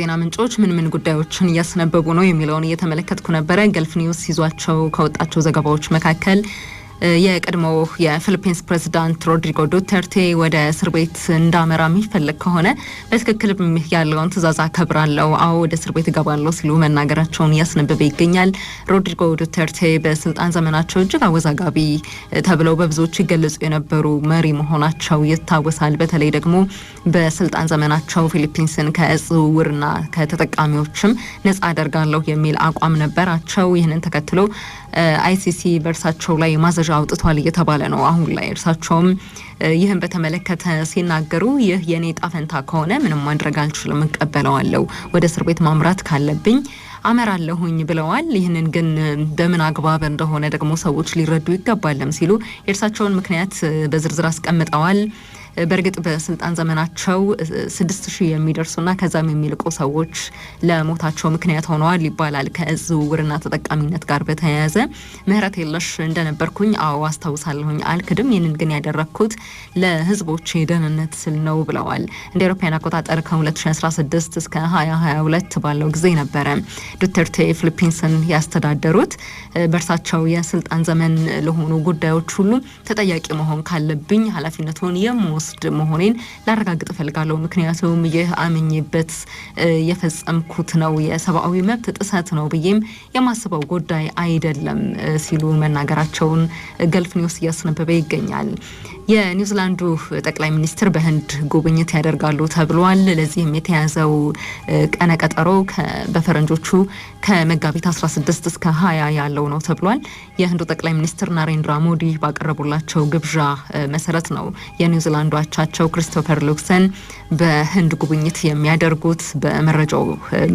የዜና ምንጮች ምን ጉዳዮችን እያስነበቡ ነው የሚለውን እየተመለከትኩ ነበር። ገልፍ ኒውስ ይዟቸው ከወጣቸው ዘገባዎች መካከል የቀድሞው የፊሊፒንስ ፕሬዝዳንት ሮድሪጎ ዱተርቴ ወደ እስር ቤት እንዳመራ የሚፈልግ ከሆነ በትክክል ያለውን ትዕዛዝ አከብራለሁ፣ አዎ ወደ እስር ቤት እገባለሁ ሲሉ መናገራቸውን እያስነበበ ይገኛል። ሮድሪጎ ዱተርቴ በስልጣን ዘመናቸው እጅግ አወዛጋቢ ተብለው በብዙዎች ይገለጹ የነበሩ መሪ መሆናቸው ይታወሳል። በተለይ ደግሞ በስልጣን ዘመናቸው ፊሊፒንስን ከእጽ ዝውውርና ከተጠቃሚዎችም ነጻ አደርጋለሁ የሚል አቋም ነበራቸው። ይህንን ተከትሎ አይሲሲ በእርሳቸው ላይ ማዘዣ አውጥቷል እየተባለ ነው። አሁን ላይ እርሳቸውም ይህን በተመለከተ ሲናገሩ ይህ የኔ ጣፈንታ ከሆነ ምንም ማድረግ አልችልም፣ እቀበለዋለሁ፣ ወደ እስር ቤት ማምራት ካለብኝ አመራለሁኝ ብለዋል። ይህንን ግን በምን አግባብ እንደሆነ ደግሞ ሰዎች ሊረዱ ይገባልም ሲሉ የእርሳቸውን ምክንያት በዝርዝር አስቀምጠዋል። በእርግጥ በስልጣን ዘመናቸው 6000 የሚደርሱና ከዛም የሚልቁ ሰዎች ለሞታቸው ምክንያት ሆነዋል ይባላል። ከእጽ ዝውውርና ተጠቃሚነት ጋር በተያያዘ ምህረት የለሽ እንደነበርኩኝ አዎ አስታውሳለሁኝ፣ አልክድም። ይህንን ግን ያደረኩት ለህዝቦች ደህንነት ስል ነው ብለዋል። እንደ አውሮፓውያን አቆጣጠር ከ2016 እስከ 2022 ባለው ጊዜ ነበረ ዱተርቴ ፊሊፒንስን ያስተዳደሩት። በእርሳቸው የስልጣን ዘመን ለሆኑ ጉዳዮች ሁሉ ተጠያቂ መሆን ካለብኝ ኃላፊነቱን የምወስድ መሆኔን ላረጋግጥ እፈልጋለሁ፣ ምክንያቱም ይህ አምኜበት የፈጸምኩት ነው፣ የሰብአዊ መብት ጥሰት ነው ብዬም የማስበው ጉዳይ አይደለም ሲሉ መናገራቸውን ገልፍ ኒውስ እያስነበበ ይገኛል። የኒውዚላንዱ ጠቅላይ ሚኒስትር በህንድ ጉብኝት ያደርጋሉ ተብሏል። ለዚህም የተያዘው ቀነ ቀጠሮ በፈረንጆቹ ከመጋቢት 16 እስከ 20 ያለው ነው ተብሏል። የህንዱ ጠቅላይ ሚኒስትር ናሬንድራ ሞዲ ባቀረቡላቸው ግብዣ መሰረት ነው የኒውዚላንዱ አቻቸው ክሪስቶፈር ሉክሰን በህንድ ጉብኝት የሚያደርጉት። በመረጃው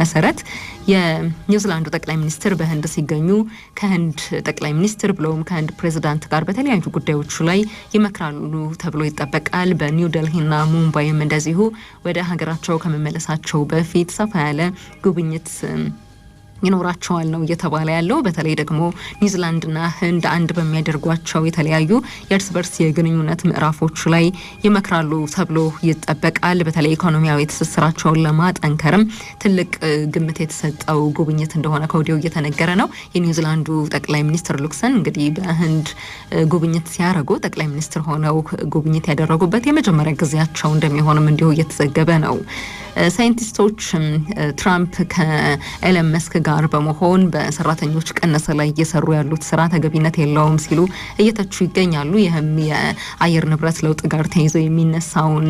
መሰረት የኒውዚላንዱ ጠቅላይ ሚኒስትር በህንድ ሲገኙ ከህንድ ጠቅላይ ሚኒስትር ብለውም ከህንድ ፕሬዝዳንት ጋር በተለያዩ ጉዳዮች ላይ ይመክራሉ ተብሎ ይጠበቃል። በኒው ዴልሂና ሙምባይም እንደዚሁ ወደ ሀገራቸው ከመመለሳቸው በፊት ሰፋ ያለ ጉብኝት ይኖራቸዋል ነው እየተባለ ያለው። በተለይ ደግሞ ኒውዚላንድና ህንድ አንድ በሚያደርጓቸው የተለያዩ የእርስ በርስ የግንኙነት ምዕራፎች ላይ ይመክራሉ ተብሎ ይጠበቃል። በተለይ ኢኮኖሚያዊ ትስስራቸውን ለማጠንከርም ትልቅ ግምት የተሰጠው ጉብኝት እንደሆነ ከወዲሁ እየተነገረ ነው። የኒውዚላንዱ ጠቅላይ ሚኒስትር ሉክሰን እንግዲህ በህንድ ጉብኝት ሲያደርጉ ጠቅላይ ሚኒስትር ሆነው ጉብኝት ያደረጉበት የመጀመሪያ ጊዜያቸው እንደሚሆንም እንዲሁ እየተዘገበ ነው። ሳይንቲስቶች ትራምፕ ከኤለን መስክ ጋር በመሆን በሰራተኞች ቀነሰ ላይ እየሰሩ ያሉት ስራ ተገቢነት የለውም ሲሉ እየተቹ ይገኛሉ። ይህም የአየር ንብረት ለውጥ ጋር ተይዞ የሚነሳውን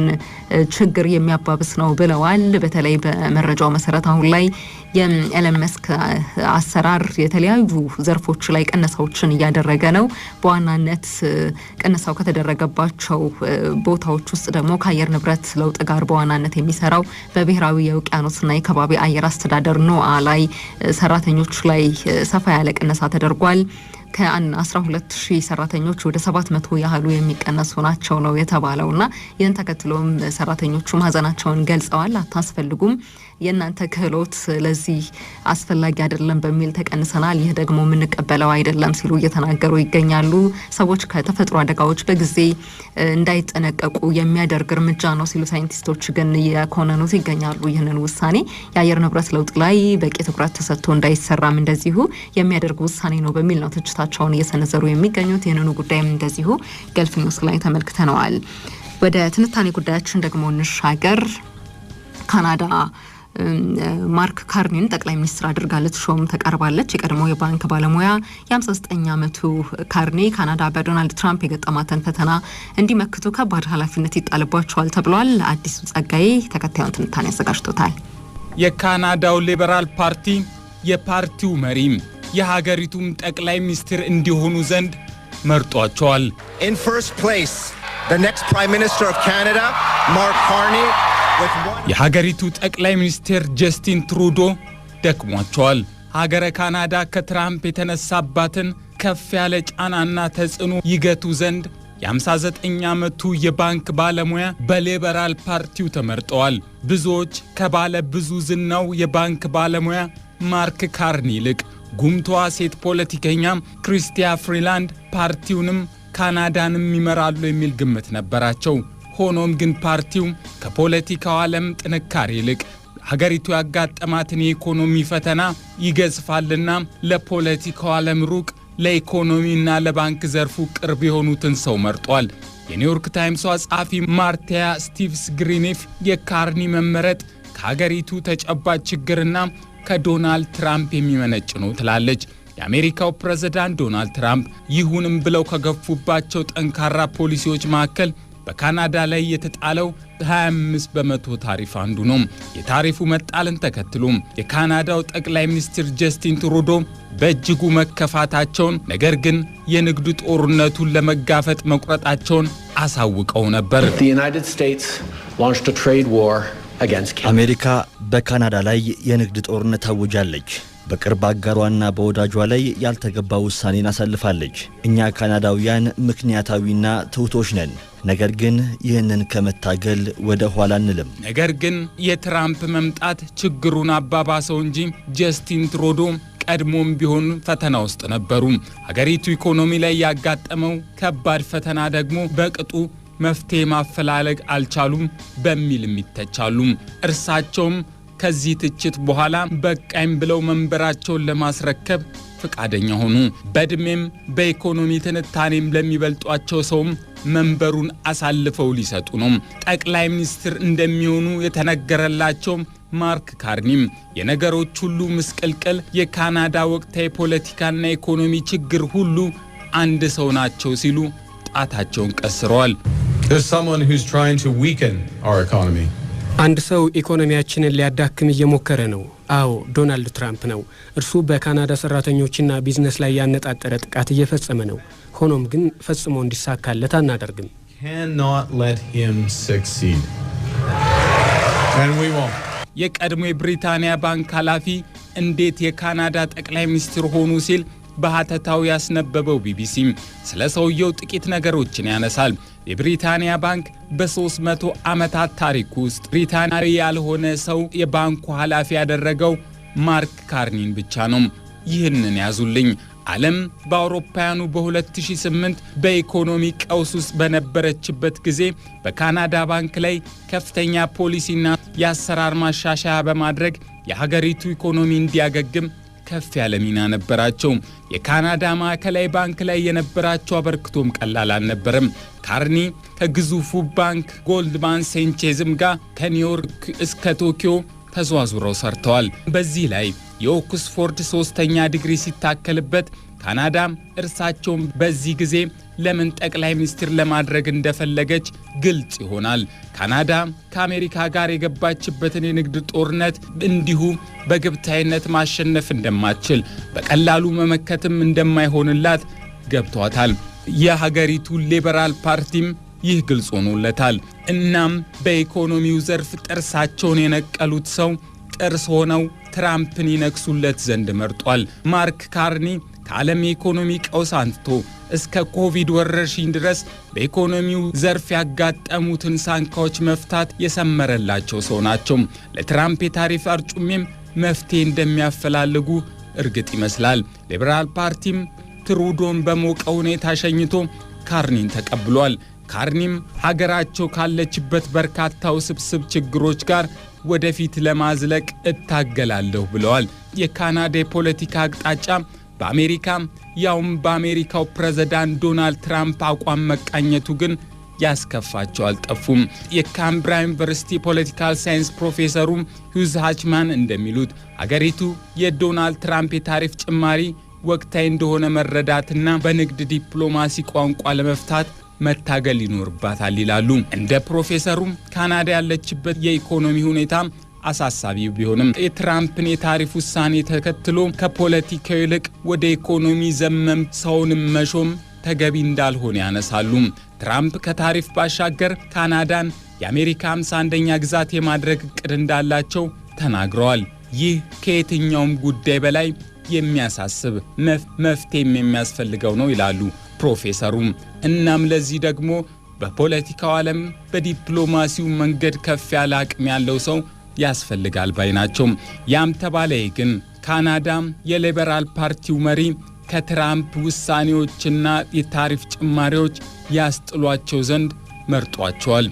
ችግር የሚያባብስ ነው ብለዋል። በተለይ በመረጃው መሰረት አሁን ላይ የኤለን መስክ አሰራር የተለያዩ ዘርፎች ላይ ቀነሳዎችን እያደረገ ነው። በዋናነት ቀነሳው ከተደረገባቸው ቦታዎች ውስጥ ደግሞ ከአየር ንብረት ለውጥ ጋር በዋናነት የሚሰራው በብሔራዊ የውቅያኖስና የከባቢ አየር አስተዳደር ኖአ ላይ ሰራተኞች ላይ ሰፋ ያለ ቅነሳ ተደርጓል። ከ12000 ሰራተኞች ወደ 700 ያህሉ የሚቀነሱ ናቸው ነው የተባለውና ይህን ተከትሎም ሰራተኞቹ ማዘናቸውን ገልጸዋል። አታስፈልጉም፣ የእናንተ ክህሎት ለዚህ አስፈላጊ አይደለም በሚል ተቀንሰናል፣ ይህ ደግሞ የምንቀበለው አይደለም ሲሉ እየተናገሩ ይገኛሉ። ሰዎች ከተፈጥሮ አደጋዎች በጊዜ እንዳይጠነቀቁ የሚያደርግ እርምጃ ነው ሲሉ ሳይንቲስቶች ግን የኮነኑት ይገኛሉ። ይህንን ውሳኔ የአየር ንብረት ለውጥ ላይ በቂ ትኩረት ተሰጥቶ እንዳይሰራም እንደዚሁ የሚያደርግ ውሳኔ ነው በሚል ነው ትችታቸውን እየሰነዘሩ የሚገኙት። ይህንኑ ጉዳይም እንደዚሁ ገልፍ ኒውስ ላይ ተመልክተነዋል። ወደ ትንታኔ ጉዳያችን ደግሞ እንሻገር። ካናዳ ማርክ ካርኒን ጠቅላይ ሚኒስትር አድርጋ ልትሾም ተቃርባለች። የቀድሞ የባንክ ባለሙያ የ59 ዓመቱ ካርኒ ካናዳ በዶናልድ ትራምፕ የገጠማትን ፈተና እንዲመክቱ ከባድ ኃላፊነት ይጣልባቸዋል ተብሏል። አዲሱ ጸጋዬ ተከታዩን ትንታኔ አዘጋጅቶታል። የካናዳው ሊበራል ፓርቲ የፓርቲው መሪም የሀገሪቱም ጠቅላይ ሚኒስትር እንዲሆኑ ዘንድ መርጧቸዋል። In first place, the next Prime Minister of Canada, Mark Carney. የሀገሪቱ ጠቅላይ ሚኒስትር ጀስቲን ትሩዶ ደክሟቸዋል። ሀገረ ካናዳ ከትራምፕ የተነሳባትን ከፍ ያለ ጫናና ተጽዕኖ ይገቱ ዘንድ የ59 ዓመቱ የባንክ ባለሙያ በሊበራል ፓርቲው ተመርጠዋል። ብዙዎች ከባለ ብዙ ዝናው የባንክ ባለሙያ ማርክ ካርኒ ይልቅ ጉምቷ ሴት ፖለቲከኛ ክሪስቲያ ፍሪላንድ ፓርቲውንም ካናዳንም ይመራሉ የሚል ግምት ነበራቸው። ሆኖም ግን ፓርቲው ከፖለቲካው ዓለም ጥንካሬ ይልቅ ሀገሪቱ ያጋጠማትን የኢኮኖሚ ፈተና ይገዝፋልና ለፖለቲካው ዓለም ሩቅ ለኢኮኖሚና ለባንክ ዘርፉ ቅርብ የሆኑትን ሰው መርጧል። የኒውዮርክ ታይምስ ጸሐፊ ማርቲያ ስቲቭስ ግሪኒፍ የካርኒ መመረጥ ከሀገሪቱ ተጨባጭ ችግርና ከዶናልድ ትራምፕ የሚመነጭ ነው ትላለች። የአሜሪካው ፕሬዝዳንት ዶናልድ ትራምፕ ይሁንም ብለው ከገፉባቸው ጠንካራ ፖሊሲዎች መካከል በካናዳ ላይ የተጣለው 25% ታሪፍ አንዱ ነው። የታሪፉ መጣልን ተከትሎ የካናዳው ጠቅላይ ሚኒስትር ጀስቲን ትሩዶ በእጅጉ መከፋታቸውን፣ ነገር ግን የንግድ ጦርነቱን ለመጋፈጥ መቁረጣቸውን አሳውቀው ነበር። አሜሪካ በካናዳ ላይ የንግድ ጦርነት አውጃለች። በቅርብ አጋሯና በወዳጇ ላይ ያልተገባ ውሳኔን አሳልፋለች። እኛ ካናዳውያን ምክንያታዊና ትሑቶች ነን፣ ነገር ግን ይህንን ከመታገል ወደ ኋላ አንልም። ነገር ግን የትራምፕ መምጣት ችግሩን አባባሰው እንጂ ጀስቲን ትሩዶ ቀድሞም ቢሆን ፈተና ውስጥ ነበሩ። ሀገሪቱ ኢኮኖሚ ላይ ያጋጠመው ከባድ ፈተና ደግሞ በቅጡ መፍትሄ ማፈላለግ አልቻሉም በሚልም ይተቻሉ። እርሳቸውም ከዚህ ትችት በኋላ በቃኝ ብለው መንበራቸውን ለማስረከብ ፈቃደኛ ሆኑ። በእድሜም በኢኮኖሚ ትንታኔም ለሚበልጧቸው ሰውም መንበሩን አሳልፈው ሊሰጡ ነው። ጠቅላይ ሚኒስትር እንደሚሆኑ የተነገረላቸው ማርክ ካርኒም የነገሮች ሁሉ ምስቅልቅል፣ የካናዳ ወቅታዊ ፖለቲካና ኢኮኖሚ ችግር ሁሉ አንድ ሰው ናቸው ሲሉ ጣታቸውን ቀስረዋል። There's someone who's trying to weaken our economy. አንድ ሰው ኢኮኖሚያችንን ሊያዳክም እየሞከረ ነው። አዎ፣ ዶናልድ ትራምፕ ነው። እርሱ በካናዳ ሰራተኞችና ቢዝነስ ላይ ያነጣጠረ ጥቃት እየፈጸመ ነው። ሆኖም ግን ፈጽሞ እንዲሳካለት አናደርግም። Cannot let him succeed. And we won't. የቀድሞ የብሪታንያ ባንክ ኃላፊ እንዴት የካናዳ ጠቅላይ ሚኒስትር ሆኑ ሲል በሐተታው ያስነበበው ቢቢሲ ስለ ሰውየው ጥቂት ነገሮችን ያነሳል። የብሪታንያ ባንክ በ300 ዓመታት ታሪክ ውስጥ ብሪታንያዊ ያልሆነ ሰው የባንኩ ኃላፊ ያደረገው ማርክ ካርኒን ብቻ ነው። ይህንን ያዙልኝ። ዓለም በአውሮፓውያኑ በ2008 በኢኮኖሚ ቀውስ ውስጥ በነበረችበት ጊዜ በካናዳ ባንክ ላይ ከፍተኛ ፖሊሲና የአሰራር ማሻሻያ በማድረግ የሀገሪቱ ኢኮኖሚ እንዲያገግም ከፍ ያለ ሚና ነበራቸው። የካናዳ ማዕከላዊ ባንክ ላይ የነበራቸው አበርክቶም ቀላል አልነበረም። ካርኒ ከግዙፉ ባንክ ጎልድማን ሴንቼዝም ጋር ከኒውዮርክ እስከ ቶኪዮ ተዘዋውረው ሰርተዋል። በዚህ ላይ የኦክስፎርድ 3ኛ ዲግሪ ሲታከልበት ካናዳ እርሳቸውን በዚህ ጊዜ ለምን ጠቅላይ ሚኒስትር ለማድረግ እንደፈለገች ግልጽ ይሆናል። ካናዳ ከአሜሪካ ጋር የገባችበትን የንግድ ጦርነት እንዲሁ በግብታዊነት ማሸነፍ እንደማትችል በቀላሉ መመከትም እንደማይሆንላት ገብቷታል። የሀገሪቱ ሊበራል ፓርቲም ይህ ግልጽ ሆኖለታል። እናም በኢኮኖሚው ዘርፍ ጥርሳቸውን የነቀሉት ሰው ጥርስ ሆነው ትራምፕን ይነክሱለት ዘንድ መርጧል። ማርክ ካርኒ ከዓለም የኢኮኖሚ ቀውስ አንስቶ እስከ ኮቪድ ወረርሽኝ ድረስ በኢኮኖሚው ዘርፍ ያጋጠሙትን ሳንካዎች መፍታት የሰመረላቸው ሰው ናቸው። ለትራምፕ የታሪፍ አርጩሜም መፍትሄ እንደሚያፈላልጉ እርግጥ ይመስላል። ሊበራል ፓርቲም ትሩዶን በሞቀ ሁኔታ ሸኝቶ ካርኒን ተቀብሏል። ካርኒም ሀገራቸው ካለችበት በርካታ ውስብስብ ችግሮች ጋር ወደፊት ለማዝለቅ እታገላለሁ ብለዋል። የካናዳ የፖለቲካ አቅጣጫ በአሜሪካ ያውም በአሜሪካው ፕሬዝዳንት ዶናልድ ትራምፕ አቋም መቃኘቱ ግን ያስከፋቸው አልጠፉም። የካምብራ ዩኒቨርሲቲ ፖለቲካል ሳይንስ ፕሮፌሰሩ ሁዝ ሃችማን እንደሚሉት ሀገሪቱ የዶናልድ ትራምፕ የታሪፍ ጭማሪ ወቅታዊ እንደሆነ መረዳትና በንግድ ዲፕሎማሲ ቋንቋ ለመፍታት መታገል ይኖርባታል ይላሉ። እንደ ፕሮፌሰሩም ካናዳ ያለችበት የኢኮኖሚ ሁኔታ አሳሳቢ ቢሆንም የትራምፕን የታሪፍ ውሳኔ ተከትሎ ከፖለቲካው ይልቅ ወደ ኢኮኖሚ ዘመም ሰውንም መሾም ተገቢ እንዳልሆነ ያነሳሉ። ትራምፕ ከታሪፍ ባሻገር ካናዳን የአሜሪካ 51ኛ ግዛት የማድረግ እቅድ እንዳላቸው ተናግረዋል። ይህ ከየትኛውም ጉዳይ በላይ የሚያሳስብ መፍትሄም የሚያስፈልገው ነው ይላሉ ፕሮፌሰሩ። እናም ለዚህ ደግሞ በፖለቲካው ዓለም በዲፕሎማሲው መንገድ ከፍ ያለ አቅም ያለው ሰው ያስፈልጋል ባይ ናቸው። ያም ተባለ ግን ካናዳ የሊበራል ፓርቲው መሪ ከትራምፕ ውሳኔዎችና የታሪፍ ጭማሪዎች ያስጥሏቸው ዘንድ መርጧቸዋል።